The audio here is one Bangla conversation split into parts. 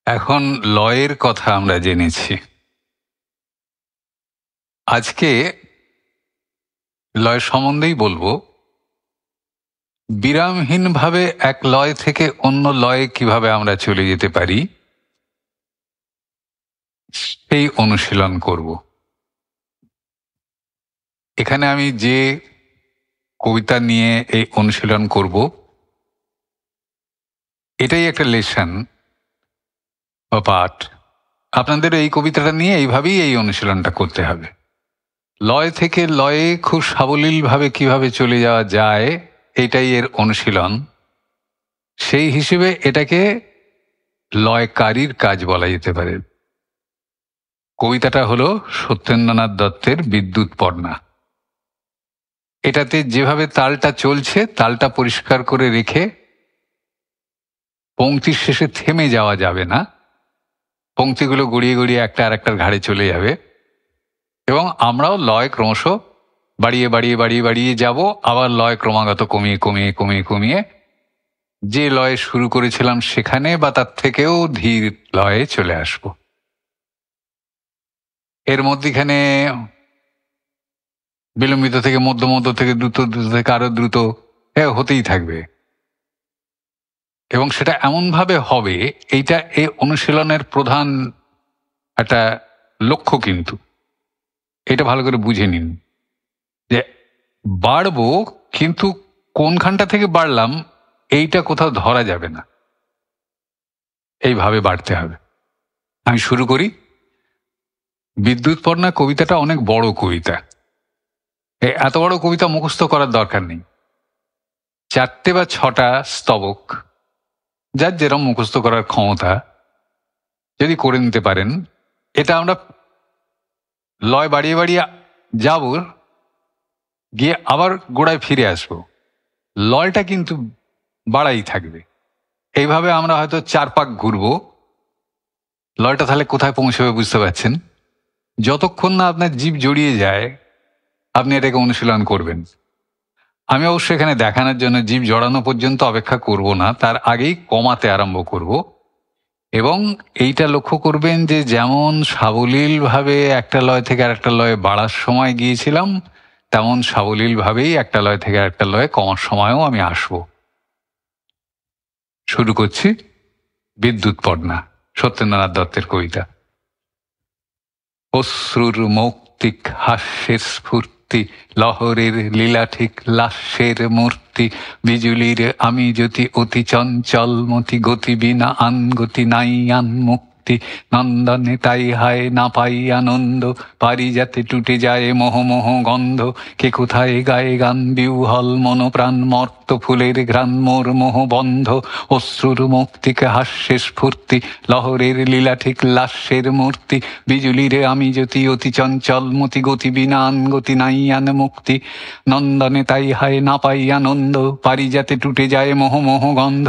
এখন লয়ের কথা আমরা জেনেছি। আজকে লয় সম্বন্ধেই বলবো। বিরামহীনভাবে এক লয় থেকে অন্য লয়ে কিভাবে আমরা চলে যেতে পারি সেই অনুশীলন করব। এখানে আমি যে কবিতা নিয়ে এই অনুশীলন করব, এটাই একটা লেসন বা পাঠ। আপনাদের এই কবিতাটা নিয়ে এইভাবেই এই অনুশীলনটা করতে হবে। লয় থেকে লয়ে খুব সাবলীলভাবে কিভাবে চলে যাওয়া যায়, এটাই এর অনুশীলন। সেই হিসেবে এটাকে লয়কারীর কাজ বলা যেতে পারে। কবিতাটা হলো সত্যেন্দ্রনাথ দত্তের বিদ্যুৎ পর্ণা। এটাতে যেভাবে তালটা চলছে, তালটা পরিষ্কার করে রেখে পংক্তির শেষে থেমে যাওয়া যাবে না। পংক্তিগুলো গড়িয়ে গড়িয়ে একটা আর একটার ঘাড়ে চলে যাবে এবং আমরাও লয় ক্রমশ বাড়িয়ে বাড়িয়ে বাড়িয়ে বাড়িয়ে যাব, আবার লয় ক্রমাগত কমিয়ে কমিয়ে কমিয়ে কমিয়ে যে লয়ে শুরু করেছিলাম সেখানে বা তার থেকেও ধীর লয়ে চলে আসব। এর মধ্যেখানে বিলম্বিত থেকে মধ্য মধ্য থেকে দ্রুত দ্রুত থেকে আরো দ্রুত হতেই থাকবে এবং সেটা এমনভাবে হবে। এইটা এই অনুশীলনের প্রধান একটা লক্ষ্য। কিন্তু এটা ভালো করে বুঝে নিন যে বাড়বো, কিন্তু কোনখানটা থেকে বাড়লাম এইটা কোথাও ধরা যাবে না, এইভাবে বাড়তে হবে। আমি শুরু করি। বিদ্যুৎ পর্ণা কবিতাটা অনেক বড় কবিতা। এত বড় কবিতা মুখস্থ করার দরকার নেই। 4টে বা 6টা স্তবক, যার যেরকম মুখস্থ করার ক্ষমতা যদি করে নিতে পারেন, এটা আমরা লয় বাড়িয়ে বাড়িয়ে যাব, গিয়ে আবার গোড়ায় ফিরে আসব। লয়টা কিন্তু বাড়াই থাকবে। এইভাবে আমরা হয়তো 4 পাক ঘুরবো। লয়টা তাহলে কোথায় পৌঁছবে বুঝতে পারছেন? যতক্ষণ না আপনার জীব জড়িয়ে যায় আপনি এটাকে অনুশীলন করবেন। আমি অবশ্য এখানে দেখানোর জন্য জীব জড়ানো পর্যন্ত অপেক্ষা করব না, তার আগেই কমাতে আরম্ভ করব। এবং এইটা লক্ষ্য করবেন যে যেমন সাবলীলভাবে একটা লয় থেকে আরেকটা লয়ে বাড়ার সময় গিয়েছিলাম, তেমন সাবলীলভাবেই একটা লয় থেকে আরেকটা লয়ে কমার সময়ও আমি আসব। শুরু করছি বিদ্যুৎ পর্ণা, সত্যেন্দ্রনাথ দত্তের কবিতা। অশ্রুর মৌক্তিক হাস্যের স্ফূর্তি, লহরের লীলা ঠিক লাস্যের মূর্তি, বিজুলির আমি জ্যোতি অতি চঞ্চল মতি, গতি বিনা আন গতি নাই আন মুক্তি, নন্দনে তাই হায় না পাই আনন্দ, পারি যাতে টুটে যায় মোহ মোহ গন্ধ, কে কোথায় গায়ে গান বিউহল মনোপ্রাণ, মর্ত ফুলের ঘ্রাণ মোর মোহ বন্ধ, অশ্রুর মৌক্তিক হাস্যের স্ফূর্তি, লহরের লীলা ঠিক লাস্যের মূর্তি, বিজুলিরে আমি জ্যোতি অতি চঞ্চল মতি, গতি বিনান গতি নাই আন মুক্তি, নন্দনে তাই হায় না পাই আনন্দ, পারি যাতে টুটে যায় মোহ মোহ গন্ধ,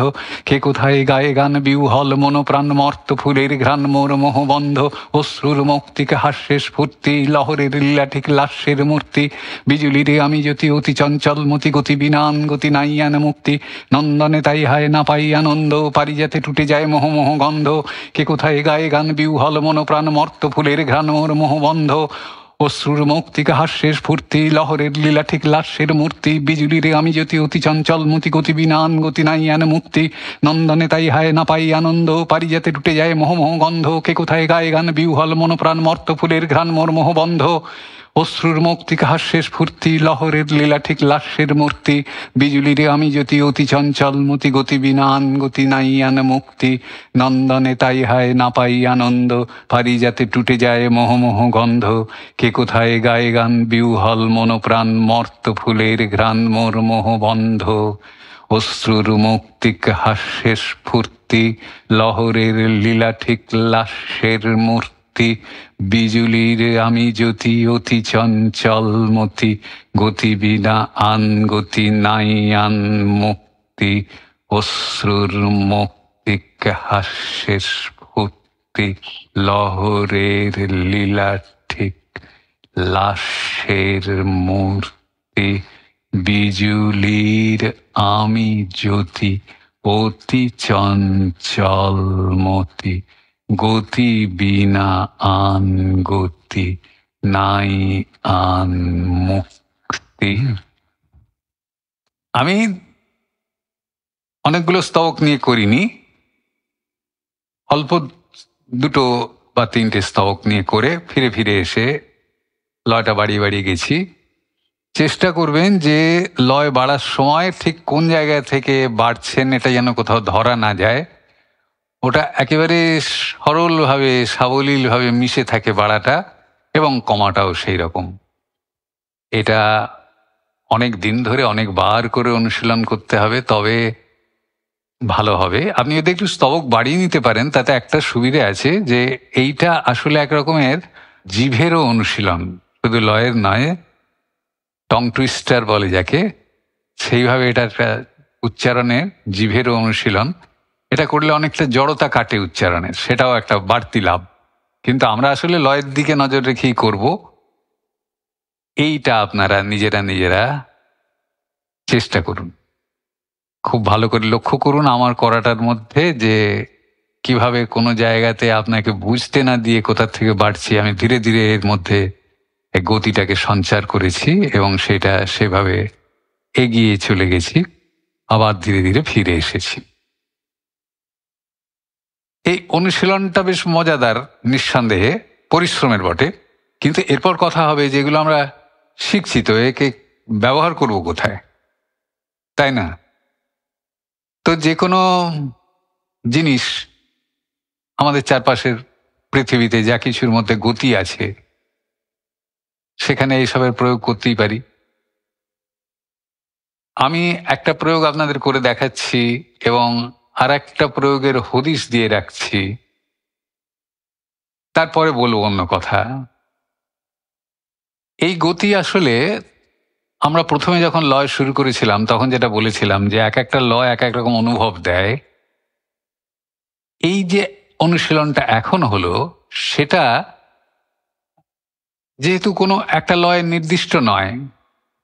কে কোথায় গায়ে গান বিউহল মনোপ্রাণ, মর্ত ফুলের ঘ্রাণ মোর মোহ বন্ধ, অশ্রুর মৌক্তিক হাস্যের স্ফূর্তি, লহরের লীলা ঠিক লাস্যের মূর্তি, বিজুলিরে আমি জ্যোতি অতি চঞ্চল মতি, গতি বিনান গতি নাই আন মুক্তি, নন্দনে তাই হায় না পাই আনন্দ, পারি যাতে টুটে যায় মোহ মোহ গন্ধ, কে কোথায় গায়ে গান বিউহল মনোপ্রাণ, মর্ত ফুলের ঘ্রাণ মোর মোহ বন্ধ, অশ্রুর মৌক্তিক হাস্যের স্ফূর্তি, লহরের লীলা ঠিক লাস্যের মূর্তি, বিজুলিরে আমি জ্যোতি অতি চঞ্চল মতি, গতি বিনান গতি নাই আন মুক্তি, নন্দনে তাই হায় না পাই আনন্দ, পারি যাতে টুটে যায় মোহ মোহ গন্ধ, কে কোথায় গায়ে গান বিউহল মনোপ্রাণ, মর্ত ফুলের ঘ্রাণ মোর মোহ বন্ধ, অশ্রুর মৌক্তিক হাস্যের স্ফূর্তি, লহরের লীলা ঠিক লাস্যের মূর্তি, বিজুলিরে আমি জ্যোতি অতি চঞ্চল মতি, গতি বিনান গতি নাই আন মুক্তি, নন্দনে তাই হায় না পাই আনন্দ, পারি যাতে টুটে যায় মোহ মোহ গন্ধ, কে কোথায় গায়ে গান বিউহল মনোপ্রাণ, মর্ত ফুলের ঘ্রাণ মোর মোহ বন্ধ, অশ্রুর মৌক্তিক হাস্যের স্ফূর্তি, লহরের লীলা ঠিক লাস্যের মূর্তি, বিজুলির আমি জ্যোতি অতি চঞ্চল মতি, গতি বিনা আন গতি নাই আন মুক্তি, অশ্রুর মৌক্তিক হাস্যের স্ফূর্তি, লহরের লীলা ঠিক লাস্যের মূর্তি, বিজুলির আমি জ্যোতি অতি চঞ্চল মতি, গতি বিনা আন গতি, নাই আন মুক্তি। আমি অনেকগুলো স্তবক নিয়ে করিনি, অল্প দুটো বা তিনটে স্তবক নিয়ে করে ফিরে ফিরে এসে লয়টা বাড়িয়ে বাড়িয়ে গেছি। চেষ্টা করবেন যে লয় বাড়ার সময় ঠিক কোন জায়গা থেকে বাড়ছেন এটা যেন কোথাও ধরা না যায়, ওটা একেবারে সরলভাবে সাবলীলভাবে মিশে থাকে বাড়াটা, এবং কমাটাও সেই রকম। এটা অনেক দিন ধরে অনেকবার করে অনুশীলন করতে হবে, তবে ভালো হবে। আপনি যদি একটু স্তবক বাড়িয়ে নিতে পারেন তাতে একটা সুবিধে আছে যে এইটা আসলে এক রকমের জিভেরও অনুশীলন, শুধু লয়ের নয়, টং টুইস্টার বলে যাকে, সেইভাবে এটা একটা উচ্চারণের জিভেরও অনুশীলন। এটা করলে অনেকটা জড়তা কাটে উচ্চারণের, সেটাও একটা বাড়তি লাভ। কিন্তু আমরা আসলে লয়ের দিকে নজর রেখেই করব। এইটা আপনারা নিজেরা নিজেরা চেষ্টা করুন, খুব ভালো করে লক্ষ্য করুন আমার করাটার মধ্যে যে কিভাবে কোনো জায়গাতে আপনাকে বুঝতে না দিয়ে কোথা থেকে বাড়ছি আমি ধীরে ধীরে এর মধ্যে গতিটাকে সঞ্চার করেছি এবং সেটা সেভাবে এগিয়ে চলে গেছি, আবার ধীরে ধীরে ফিরে এসেছি। এই অনুশীলনটা বেশ মজাদার, নিঃসন্দেহে পরিশ্রমের বটে, কিন্তু এরপর কথা হবে যেগুলো আমরা শিখছি তো একে ব্যবহার করব কোথায়, তাই না? তো যে কোনো জিনিস আমাদের চারপাশের পৃথিবীতে যা কিছুর মধ্যে গতি আছে সেখানে এইসবের প্রয়োগ করতেই পারি। আমি একটা প্রয়োগ আপনাদের করে দেখাচ্ছি এবং আর একটা প্রয়োগের হদিশ দিয়ে রাখছি, তারপরে বলবো অন্য কথা। এই গতি আসলে আমরা প্রথমে যখন লয় শুরু করেছিলাম তখন যেটা বলেছিলাম যে এক একটা লয় এক এক রকম অনুভব দেয়। এই যে অনুশীলনটা এখন হলো সেটা যেহেতু কোনো একটা লয় নির্দিষ্ট নয়,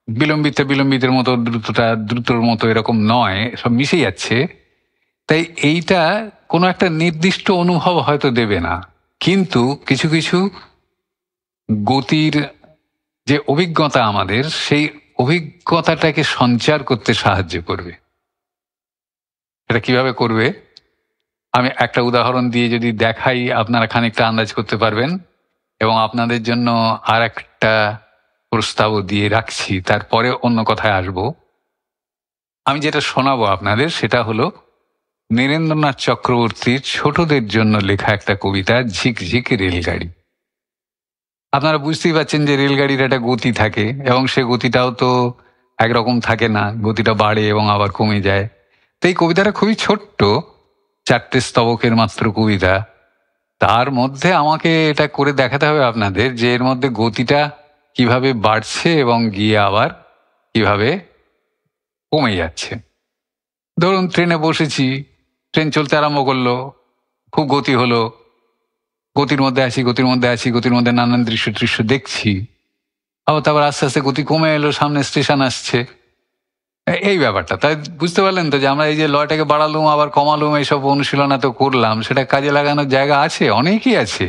বিলম্বিতের মতো দ্রুতটা দ্রুতর মতো এরকম নয়, সব মিশে যাচ্ছে, তাই এইটা কোনো একটা নির্দিষ্ট অনুভব হয়তো দেবে না, কিন্তু কিছু কিছু গতির যে অভিজ্ঞতা আমাদের সেই অভিজ্ঞতাটাকে সঞ্চার করতে সাহায্য করবে। এটা কিভাবে করবে আমি একটা উদাহরণ দিয়ে যদি দেখাই আপনারা খানিকটা আন্দাজ করতে পারবেন, এবং আপনাদের জন্য আর একটা প্রস্তাবও দিয়ে রাখছি, তারপরে অন্য কথায় আসব। আমি যেটা শোনাবো আপনাদের সেটা হলো নীরেন্দ্রনাথ চক্রবর্তীর ছোটদের জন্য লেখা একটা কবিতা, ঝিকঝিক রেলগাড়ি। আপনারা বুঝতেই পারছেন যে রেলগাড়ির একটা গতি থাকে এবং সে গতিটাও তো একরকম থাকে না, গতিটা বাড়ে এবং আবার কমে যায়। তো এই কবিতাটা খুবই ছোট্ট, 4টে স্তবকের মাত্র কবিতা। তার মধ্যে আমাকে এটা করে দেখাতে হবে আপনাদের যে এর মধ্যে গতিটা কিভাবে বাড়ছে এবং গিয়ে আবার কিভাবে কমে যাচ্ছে। ধরুন ট্রেনে বসেছি, ট্রেন চলতে আরম্ভ করলো, খুব গতি হলো, গতির মধ্যে আছি গতির মধ্যে আছি গতির মধ্যে নানান দৃশ্য দেখছি, আবার তারপর আস্তে আস্তে গতি কমে এলো, সামনে স্টেশন আসছে, এই ব্যাপারটা। তাই বুঝতে পারলেন তো যে আমরা এই যে লয়টাকে বাড়ালুম আবার কমালুম এইসব অনুশীলন এত করলাম, সেটা কাজে লাগানোর জায়গা আছে, অনেকই আছে।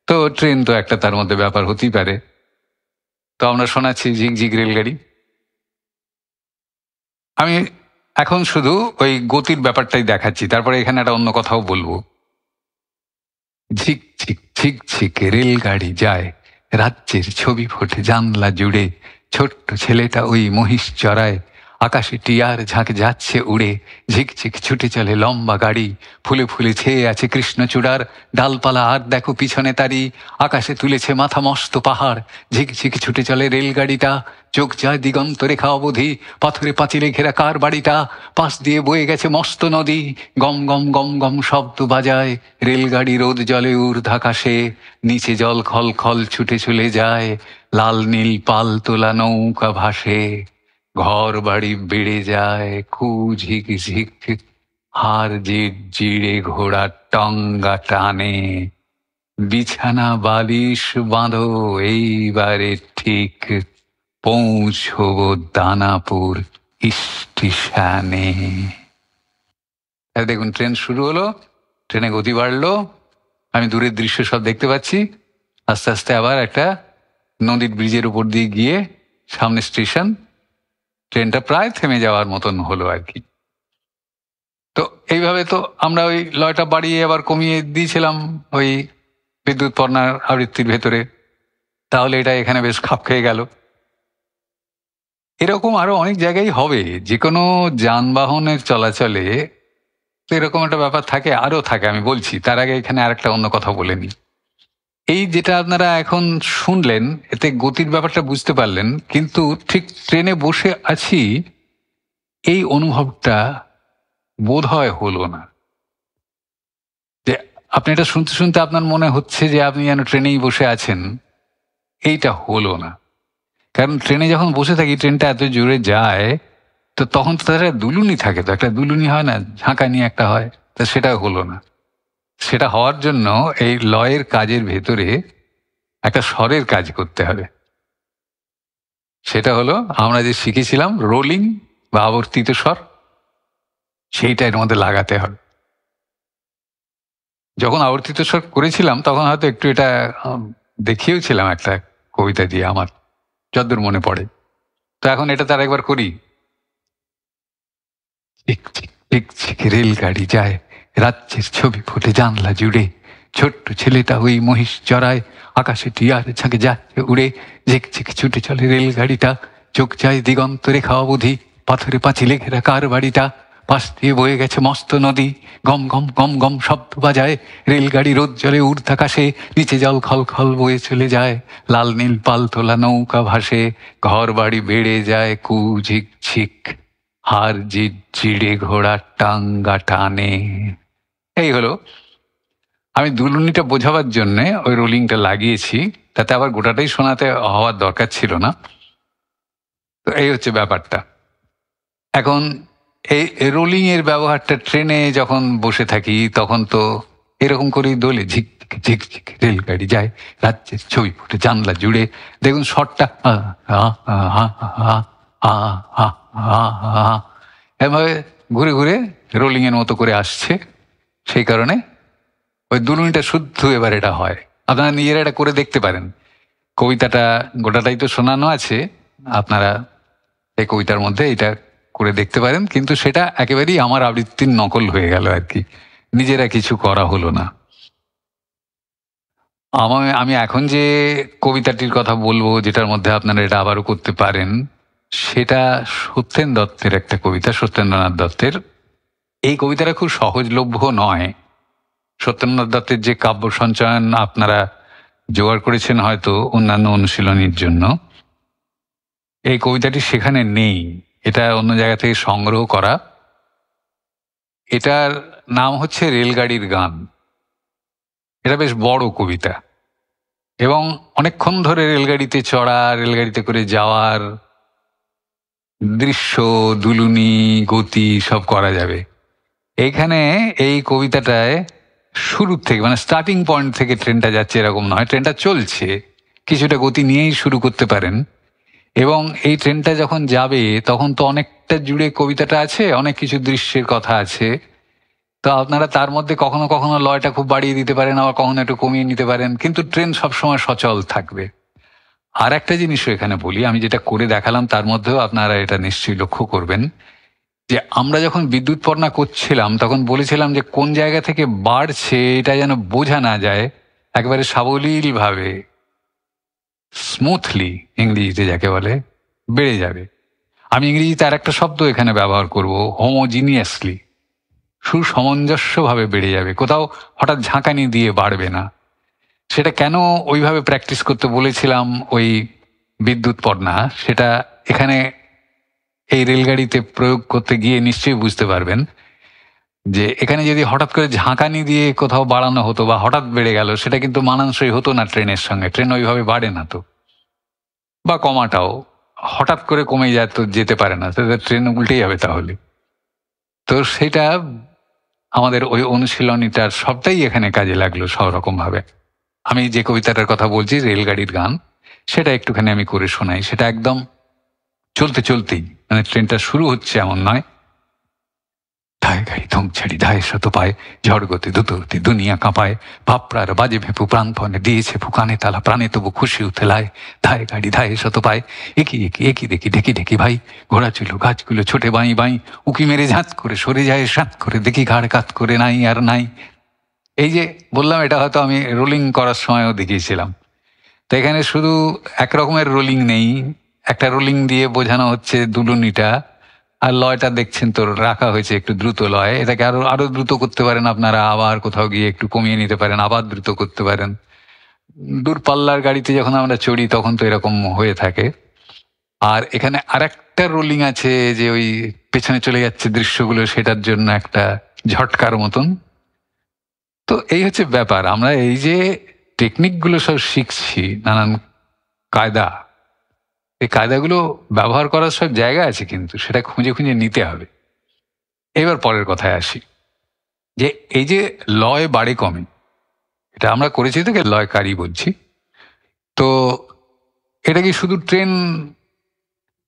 তো ট্রেন তো একটা তার মধ্যে ব্যাপার হতেই পারে। তো আমরা শোনাচ্ছি ঝিকঝিক রেলগাড়ি। আমি এখন শুধু ওই গতির ব্যাপারটাই দেখাচ্ছি, তারপরে এখানে একটা অন্য কথাও বলবো। ঝিক ঝিক ঝিক ঝিক রেলগাড়ি যায়, রাজ্যের ছবি ফোটে জানলা জুড়ে, ছোট্ট ছেলেটা ওই মহিষ চড়ায়, আকাশে টিয়ার ঝাঁক যাচ্ছে উড়ে, ঝিকঝিক ছুটে চলে লম্বা গাড়ি, ফুলে ফুলে ছেয়ে আছে কৃষ্ণচূড়ার ডালপালা, আর দেখো পিছনে তারি, আকাশে তুলেছে মাথা মস্ত পাহাড়, ঝিকঝিক ছুটে চলে রেলগাড়িটা, চোখ যায় দিগন্ত রেখা অবধি, পাথরে পাঁচিলে ঘেরা কার বাড়িটা, পাশ দিয়ে বয়ে গেছে মস্ত নদী, গম গম গম গম শব্দ বাজায়, রেলগাড়ি রোদ জলে ঊর্ধ্বাকাশে, নিচে জল খল খল ছুটে চলে যায়, লাল নীল পাল তোলা নৌকা ভাসে, ঘর বাড়ি বেড়ে যায় কু ঝিক ঝিক, হার জিড় জিড়ে ঘোড়া টঙ্গা টানে, বিছানা বালিশ বাঁধো এইবারে ঠিক, পৌঁছবো দানাপুর স্টেশনে। দেখুন ট্রেন শুরু হলো, ট্রেনে গতি বাড়লো, আমি দূরের দৃশ্য সব দেখতে পাচ্ছি। আস্তে আস্তে আবার একটা নদীর ব্রিজের উপর দিয়ে গিয়ে সামনে স্টেশন, ট্রেনটা প্রায় থেমে যাওয়ার মতন হলো আর কি। তো এইভাবে তো আমরা ওই লয়টা বাড়িয়ে আবার কমিয়ে দিয়েছিলাম ওই বিদ্যুৎ পর্ণার আবৃত্তির ভেতরে, তাহলে এটা এখানে বেশ খাপ খেয়ে গেল। এরকম আরো অনেক জায়গায় হবে, যে কোনো যানবাহনের চলাচলে তো এরকম একটা ব্যাপার থাকে, আরো থাকে, আমি বলছি। তার আগে এখানে আরেকটা অন্য কথা বলে নিই। এই যেটা আপনারা এখন শুনলেন, এতে গতির ব্যাপারটা বুঝতে পারলেন, কিন্তু ঠিক ট্রেনে বসে আছি এই অনুভবটা বোধ হয় হলো না। যে আপনি এটা শুনতে শুনতে আপনার মনে হচ্ছে যে আপনি যেন ট্রেনেই বসে আছেন, এইটা হলো না। কারণ ট্রেনে যখন বসে থাকি, ট্রেনটা এত জোরে যায়, তো তখন তো তার দুলুনি থাকে, তো একটা দুলুনি হয় না, ঝাঁকানি একটা হয়, তা সেটা হলো না। সেটা হওয়ার জন্য এই লয়ের কাজের ভেতরে একটা স্বরের কাজ করতে হবে। সেটা হলো আমরা যে শিখেছিলাম রোলিং বা আবর্তিত স্বর, সেইটা এর মধ্যে লাগাতে হবে। যখন আবর্তিত স্বর করেছিলাম তখন হয়তো একটু এটা দেখিয়েওছিলাম একটা কবিতা দিয়ে, আমার যতদূর মনে পড়ে। তো এখন এটা তার একবার করি। ঝিক ঝিক ঝিক ঝিক রেলগাড়ি যায়, রাজ্যের ছবি ফোটে জানলা জুড়ে, ছোট্ট ছেলেটা ওই মহিষ চড়ায়, আকাশে টিয়ার ঝাঁকে যাচ্ছে উড়ে, ঝিক ঝিক ছুটে চলে রেলগাড়িটা, চোখ যায় দিগন্ত রেখা অবধি, পাথরে পাঁচিলে ঘেরা কার বাড়িটা, পাশ দিয়ে বয়ে গেছে মস্ত নদী, গম গম গম গম শব্দ বাজায়, রেলগাড়ি রোদ জলে ঊর্ধ্বাকাশে, নিচে জল খল খল বয়ে চলে যায়, লাল নীল পালতোলা নৌকা ভাসে, ঘর বাড়ি বেড়ে যায় কু ঝিক ঝিক, হার জিট জিড়ে ঘোড়া টাঙ্গা টানে। এই হলো। আমি দুলুনিটা বোঝাবার জন্য ওই রোলিংটা লাগিয়েছি, তাতে আবার গোটাটাই শোনাতে হওয়ার দরকার ছিল না। তো এই হচ্ছে ব্যাপারটা। এখন এই রোলিং এর ব্যবহারটা ট্রেনে যখন বসে থাকি তখন তো এরকম করেই দোলে, ঝিক ঝিক ঝিক রেলগাড়ি যায়, রাজ্যের ছবি ফুটে জানলা জুড়ে। দেখুন শটটা এভাবে ঘুরে ঘুরে রোলিং এর মতো করে আসছে। সেই কারণে ওই দুলুনিটা শুদ্ধ এবার এটা হয়। আপনারা নিজেরা এটা করে দেখতে পারেন। কবিতাটা গোটাটাই তো শোনানো আছে, আপনারা এই কবিতার মধ্যে এটা করে দেখতে পারেন, কিন্তু সেটা একেবারেই আমার আবৃত্তির নকল হয়ে গেল আর কি, নিজেরা কিছু করা হলো না। আমি এখন যে কবিতাটির কথা বলবো, যেটার মধ্যে আপনারা এটা আবারও করতে পারেন, সেটা সত্যেন দত্তের একটা কবিতা, সত্যেন্দ্রনাথ দত্তের। এই কবিতাটা খুব সহজলভ্য নয়। সত্যেন্দ্রনাথ দত্তের যে কাব্য সঞ্চয়ন আপনারা জোগাড় করেছেন হয়তো অন্যান্য অনুশীলনীর জন্য, এই কবিতাটি সেখানে নেই, এটা অন্য জায়গা থেকে সংগ্রহ করা। এটার নাম হচ্ছে রেলগাড়ির গান। এটা বেশ বড় কবিতা, এবং অনেকক্ষণ ধরে রেলগাড়িতে চড়া, রেলগাড়িতে করে যাওয়ার দৃশ্য, দুলুনি, গতি সব করা যাবে এইখানে। এই কবিতাটায় শুরু থেকে, মানে স্টার্টিং পয়েন্ট থেকে ট্রেনটা যাচ্ছে এরকম নয়, ট্রেনটা চলছে, কিছুটা গতি নিয়েই শুরু করতে পারেন। এবং এই ট্রেনটা যখন যাবে তখন তো অনেকটা জুড়ে কবিতাটা আছে, অনেক কিছু দৃশ্যের কথা আছে। তো আপনারা তার মধ্যে কখনো কখনো লয়টা খুব বাড়িয়ে দিতে পারেন, আবার কখনো একটু কমিয়ে নিতে পারেন, কিন্তু ট্রেন সবসময় সচল থাকবে। আর একটা জিনিসও এখানে বলি, আমি যেটা করে দেখালাম তার মধ্যেও আপনারা এটা নিশ্চয়ই লক্ষ্য করবেন, যে আমরা যখন বিদ্যুৎ পর্ণা করছিলাম তখন বলেছিলাম যে কোন জায়গা থেকে বাড়ছে এটা যেন বোঝা না যায়, একবারে সাবলীল ভাবে, স্মুথলি, ইংরেজিতে যাকে বলে, বেড়ে যাবে। আমি ইংরেজিতে আর একটা শব্দ এখানে ব্যবহার করব, হোমোজিনিয়াসলি, সুসামঞ্জস্যভাবে বেড়ে যাবে, কোথাও হঠাৎ ঝাঁকানি দিয়ে বাড়বে না। সেটা কেন ওইভাবে প্র্যাকটিস করতে বলেছিলাম ওই বিদ্যুৎ পর্ণা, সেটা এখানে এই রেলগাড়িতে প্রয়োগ করতে গিয়ে নিশ্চয়ই বুঝতে পারবেন। যে এখানে যদি হঠাৎ করে ঝাঁকানি দিয়ে কোথাও বাড়ানো হতো বা হঠাৎ বেড়ে গেল, সেটা কিন্তু মানানসই হতো না ট্রেনের সঙ্গে, ট্রেন ওইভাবে বাড়ে না তো। বা কমাটাও হঠাৎ করে কমে যায় তো যেতে পারে না, ট্রেন উল্টে যাবে তাহলে। তো সেটা আমাদের ওই অনুশীলনীটার সবটাই এখানে কাজে লাগলো সব রকম ভাবে। আমি যে কবিতাটার কথা বলছি রেলগাড়ির গান, সেটা একটুখানি আমি করে শোনাই। সেটা একদম চলতে চলতেই, মানে ট্রেনটা শুরু হচ্ছে এমন নয়, ধায় গাড়ি ধুম ছাড়ি ধায় শত পায়, ঝড় গতি দ্রুত গতি দুনিয়া কাঁপায়, ভাবপ্রার বাজে ভেপু প্রাণপণে দিয়েছে ফুকানে তালা, প্রাণে তবু খুশি উথেলায়, ধায় গাড়ি ধায় শত পায়, একই একই একই দেখি ঢেকি ঢেকি ভাই, ঘোড়া ছিল গাছগুলো ছোটে বাঁই বাঁই, উকি মেরে ঝাঁত করে সরে যায় সাত করে, দেখি ঘাড় কাত করে নাই আর নাই। এই যে বললাম, এটা হয়তো আমি রোলিং করার সময়ও দেখিয়েছিলাম। তো এখানে শুধু এক রকমের রোলিং নেই, একটা রোলিং দিয়ে বোঝানো হচ্ছে দুলুনিটা, আর লয়টা দেখছেন তো রাখা হয়েছে একটু দ্রুত লয়। এটাকে আরো আরো দ্রুত করতে পারেন আপনারা, আবার কোথাও গিয়ে একটু কমিয়ে নিতে পারেন, আবার দ্রুত করতে পারেন। দূরপাল্লার গাড়িতে যখন আমরা চড়ি তখন তো এরকম হয়ে থাকে। আর এখানে আরেকটা রোলিং আছে, যে ওই পেছনে চলে যাচ্ছে দৃশ্যগুলো, সেটার জন্য একটা ঝটকার মতন। তো এই হচ্ছে ব্যাপার, আমরা এই যে টেকনিকগুলো সব শিখছি, নানান কায়দা, এই কায়দাগুলো ব্যবহার করার সব জায়গা আছে, কিন্তু সেটা খুঁজে খুঁজে নিতে হবে। এবার পরের কথায় আসি, যে এই যে লয় বাড়ে কমে, এটা আমরা করেছি থেকে লয়কারী বলছি। তো এটা কি শুধু ট্রেন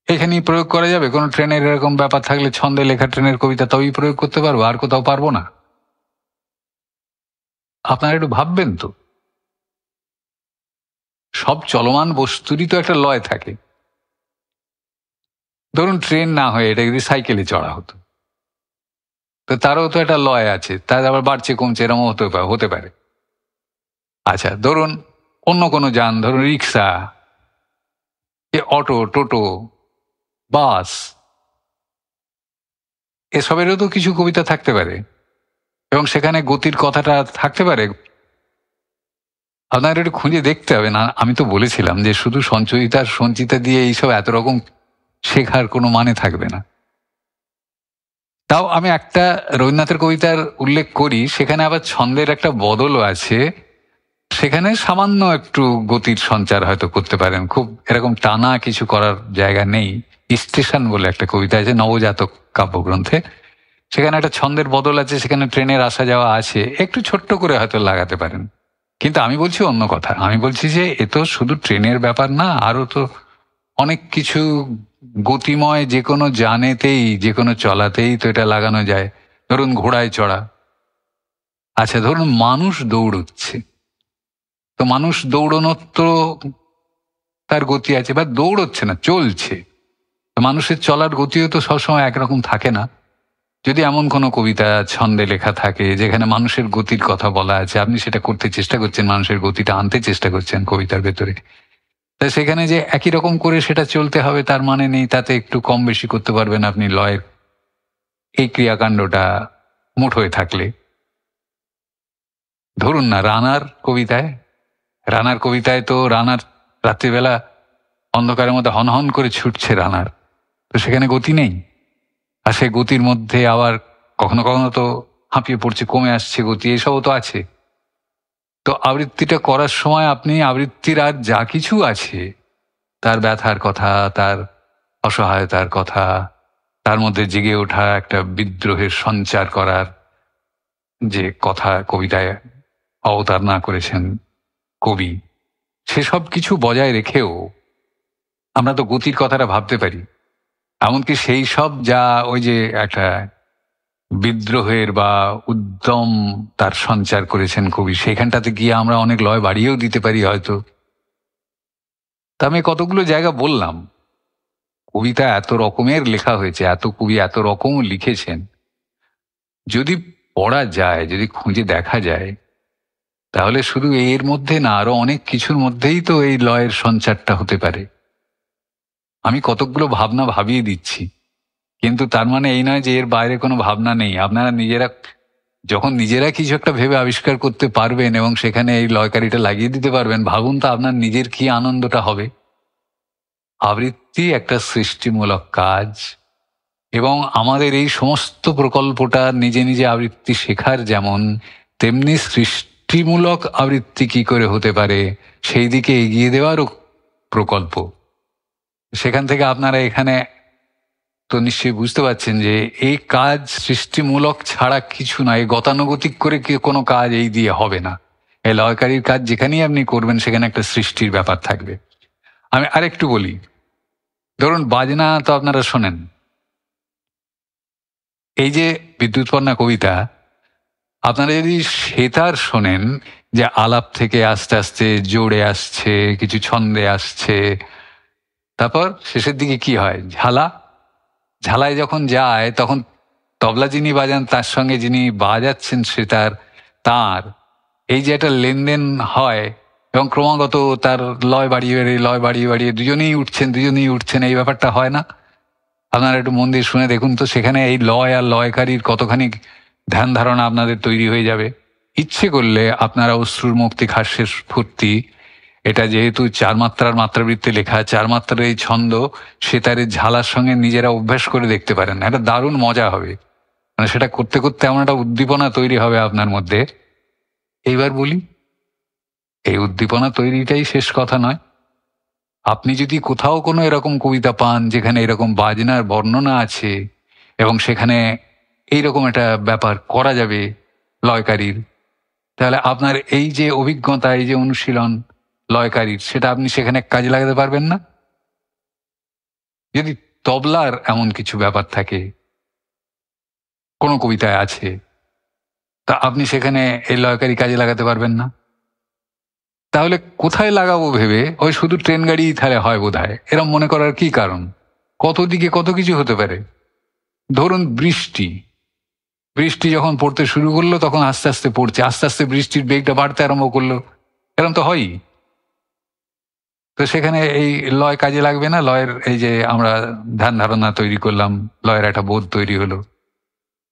এখানেই প্রয়োগ করা যাবে? কোনো ট্রেনের এরকম ব্যাপার থাকলে ছন্দে লেখা ট্রেনের কবিতা তবেই প্রয়োগ করতে পারবো, আর কোথাও পারবো না? আপনারা একটু ভাববেন তো। সব চলমান বস্তুরই তো একটা লয় থাকে। ধরুন ট্রেন না হয়ে এটা যদি সাইকেলে চড়া হতো, তো তারও তো একটা লয় আছে, তার আবার বাড়ছে কমছে এরকম হতে পারে। আচ্ছা, ধরুন অন্য কোনো যান, ধরুন রিক্সা, অটো, টোটো, বাস, এসবেরও তো কিছু কবিতা থাকতে পারে, এবং সেখানে গতির কথাটা থাকতে পারে। আপনার একটু খুঁজে দেখতে হবে না। আমি তো বলেছিলাম যে শুধু সঞ্চয়িতার সঞ্চিতা দিয়ে এইসব এত রকম শেখার কোনো মানে থাকবে না। তাও আমি একটা রবীন্দ্রনাথের কবিতার উল্লেখ করি, সেখানে আবার ছন্দের একটা বদলও আছে। সেখানে সামান্য একটু গতির সঞ্চার হয়তো করতে পারেন, খুব এরকম টানা কিছু করার জায়গা নেই। স্টেশন বলে একটা কবিতা আছে নবজাতক কাব্যগ্রন্থে, সেখানে একটা ছন্দের বদল আছে, সেখানে ট্রেনের আসা যাওয়া আছে, একটু ছোট্ট করে হয়তো লাগাতে পারেন। কিন্তু আমি বলছি অন্য কথা, আমি বলছি যে এ তো শুধু ট্রেনের ব্যাপার না, আরো তো অনেক কিছু গতিময় যে কোনো যানেতেই, যে কোনো চলাতেই তো এটা লাগানো যায়। ধরুন ঘোড়ায় চড়া। আচ্ছা, ধরুন মানুষ দৌড়চ্ছে, তো মানুষ দৌড়নোর তো তার গতি আছে, বা দৌড়চ্ছে না, চলছে। তো মানুষের চলার গতিও তো সবসময় একরকম থাকে না। যদি এমন কোনো কবিতা ছন্দে লেখা থাকে যেখানে মানুষের গতির কথা বলা আছে, আপনি সেটা করতে চেষ্টা করছেন, মানুষের গতিটা আনতে চেষ্টা করছেন কবিতার ভেতরে, তাই সেখানে যে একই রকম করে সেটা চলতে হবে তার মানে নেই, তাতে একটু কম বেশি করতে পারবেন আপনি লয়ের এই ক্রিয়াকাণ্ডটা মুঠ হয়ে থাকলে। ধরুন না রানার কবিতায় তো রানার রাত্রিবেলা অন্ধকারের মধ্যে হনহন করে ছুটছে রানার, তো সেখানে গতি নেই। আর সেই গতির মধ্যে আবার কখনো কখনো তো হাঁপিয়ে পড়ছে, কমে আসছে গতি, এসবও তো আছে। তো আবৃত্তিটা করার সময় আপনি আবৃত্তির আর যা কিছু আছে, তার ব্যথার কথা, তার অসহায়তার কথা, তার মধ্যে জেগে ওঠা একটা বিদ্রোহের সঞ্চার করার যে কথা কবিতায় অবতারণা করেছেন কবি, সেসব কিছু বজায় রেখেও আমরা তো গতির কথাটা ভাবতে পারি। এমনকি সেই সব যা ওই যে একটা বিদ্রোহের বা উদ্যম তার সঞ্চার করেছেন কবি, সেখানটাতে গিয়ে আমরা অনেক লয় বাড়িয়েও দিতে পারি হয়তো। তা আমি কতগুলো জায়গা বললাম। কবিতা এত রকমের লেখা হয়েছে, এত কবি এত রকম লিখেছেন, যদি পড়া যায়, যদি খুঁজে দেখা যায়, তাহলে শুধু এর মধ্যে না, আরো অনেক কিছুর মধ্যেই তো এই লয়ের সঞ্চারটা হতে পারে। আমি কতকগুলো ভাবনা ভাবিয়ে দিচ্ছি, কিন্তু তার মানে এই নয় যে এর বাইরে কোনো ভাবনা নেই। আপনারা নিজেরা যখন নিজেরা কিছু একটা ভেবে আবিষ্কার করতে পারবেন এবং সেখানে এই লয়কারিটা লাগিয়ে দিতে পারবেন, ভাবুন তো আপনার নিজের কি আনন্দটা হবে। আবৃত্তি একটা সৃষ্টিমূলক কাজ, এবং আমাদের এই সমস্ত প্রকল্পটা নিজে নিজে আবৃত্তি শেখার যেমন, তেমনি সৃষ্টিমূলক আবৃত্তি কি করে হতে পারে সেই দিকে এগিয়ে দেওয়ারও প্রকল্প। সেখান থেকে আপনারা এখানে তো নিশ্চয়ই বুঝতে পারছেন যে এই কাজ সৃষ্টিমূলক ছাড়া কিছু নয়, গতানুগতিক করে কি কোনো কাজ এই দিয়ে হবে না। এই লয়কারীর কাজ যেখানেই আপনি করবেন সেখানে একটা সৃষ্টির ব্যাপার থাকবে। আমি আরেকটু বলি, ধরুন বাজনা তো আপনারা শোনেন, এই যে বিদ্যুৎপর্ণা কবিতা, আপনারা যদি সেতার শোনেন, যে আলাপ থেকে আস্তে আস্তে জোরে আসছে, কিছু ছন্দে আসছে, তারপর শেষের দিকে কি হয়, ঝালা, ঝালায় যখন যায় তখন তবলা যিনি বাজান তার সঙ্গে যিনি বাজাচ্ছেন সেতার, তার এই যে একটা লেনদেন হয়, এবং ক্রমাগত তার লয় বাড়িয়ে বাড়িয়ে লয় বাড়িয়ে বাড়িয়ে দুজনেই উঠছেন, এই ব্যাপারটা হয় না? আপনারা একটু মন দিয়ে শুনে দেখুন তো, সেখানে এই লয় আর লয়কারীর কতখানি ধ্যান ধারণা আপনাদের তৈরি হয়ে যাবে। ইচ্ছে করলে আপনারা অশ্রুর মুক্তি হাস্যের স্ফূর্তি, এটা যেহেতু চার মাত্রার মাত্রাবৃত্তে লেখা, চার মাত্রার এই ছন্দ সেতারের ঝালার সঙ্গে নিজেরা অভ্যাস করে দেখতে পারেন, একটা দারুণ মজা হবে। মানে সেটা করতে করতে এমন একটা উদ্দীপনা তৈরি হবে আপনার মধ্যে। এইবার বলি, এই উদ্দীপনা তৈরিটাই শেষ কথা নয়। আপনি যদি কোথাও কোনো এরকম কবিতা পান যেখানে এরকম বাজনার বর্ণনা আছে, এবং সেখানে এইরকম একটা ব্যাপার করা যাবে লয়কারীর, তাহলে আপনার এই যে অভিজ্ঞতা, এই যে অনুশীলন লয়কারীর, সেটা আপনি সেখানে কাজে লাগাতে পারবেন না? যদি তবলার এমন কিছু ব্যাপার থাকে, কোনো কবিতায় আছে, তা আপনি সেখানে এই লয়কারী কাজে লাগাতে পারবেন না? তাহলে কোথায় লাগাবো ভেবে ওই শুধু ট্রেন গাড়িই তাহলে হয় বোধহয়, এরম মনে করার কি কারণ? কত দিকে কত কিছু হতে পারে। ধরুন বৃষ্টি, বৃষ্টি যখন পড়তে শুরু করলো তখন আস্তে আস্তে পড়ছে, আস্তে আস্তে বৃষ্টির বেগটা বাড়তে আরম্ভ করলো, এরকম তো হয়ই। তো সেখানে এই লয় কাজে লাগবে না? লয়ের এই যে আমরা ধ্যান ধারণা তৈরি করলাম, লয়ের একটা বোধ তৈরি হলো।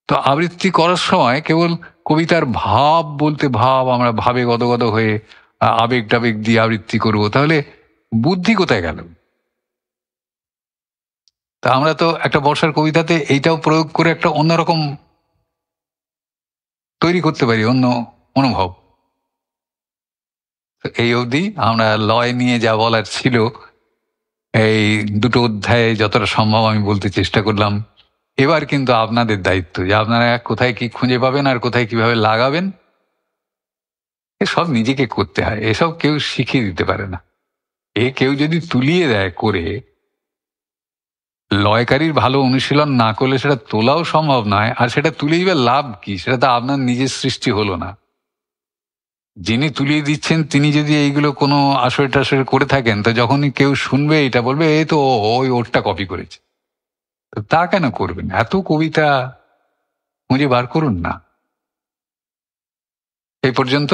তো আবৃত্তি করার সময় কেবল কবিতার ভাব বলতে ভাব, আমরা ভাবে গদগদ হয়ে আবেগ টাবেগ দিয়ে আবৃত্তি করবো, তাহলে বুদ্ধি কোথায় গেল? তা আমরা তো একটা বর্ষার কবিতাতে এইটাও প্রয়োগ করে একটা অন্যরকম তৈরি করতে পারি, অন্য অনুভব। তো এই অবধি আমরা লয় নিয়ে যা বলার ছিল, এই দুটো অধ্যায়ে যতটা সম্ভব আমি বলতে চেষ্টা করলাম। এবার কিন্তু আপনাদের দায়িত্ব, যে আপনারা কোথায় কি খুঁজে পাবেন আর কোথায় কিভাবে লাগাবেন, এসব নিজেকে করতে হয়, এসব কেউ শিখিয়ে দিতে পারে না। এ কেউ যদি তুলিয়ে দেয় করে, লয়কারীর ভালো অনুশীলন না করলে সেটা তোলাও সম্ভব নয়, আর সেটা তুলেই বা লাভ কি? সেটা তো আপনার নিজের সৃষ্টি হলো না। যিনি তুলিয়ে দিচ্ছেন তিনি যদি এইগুলো কোনো আসরে টাসরে করে থাকেন, তো যখনই কেউ শুনবে এটা বলবে এই তো ওই ওরটা কপি করেছে। তো তা কেন করবেন? এত কবিতা খুঁজে বার করুন না। এই পর্যন্ত।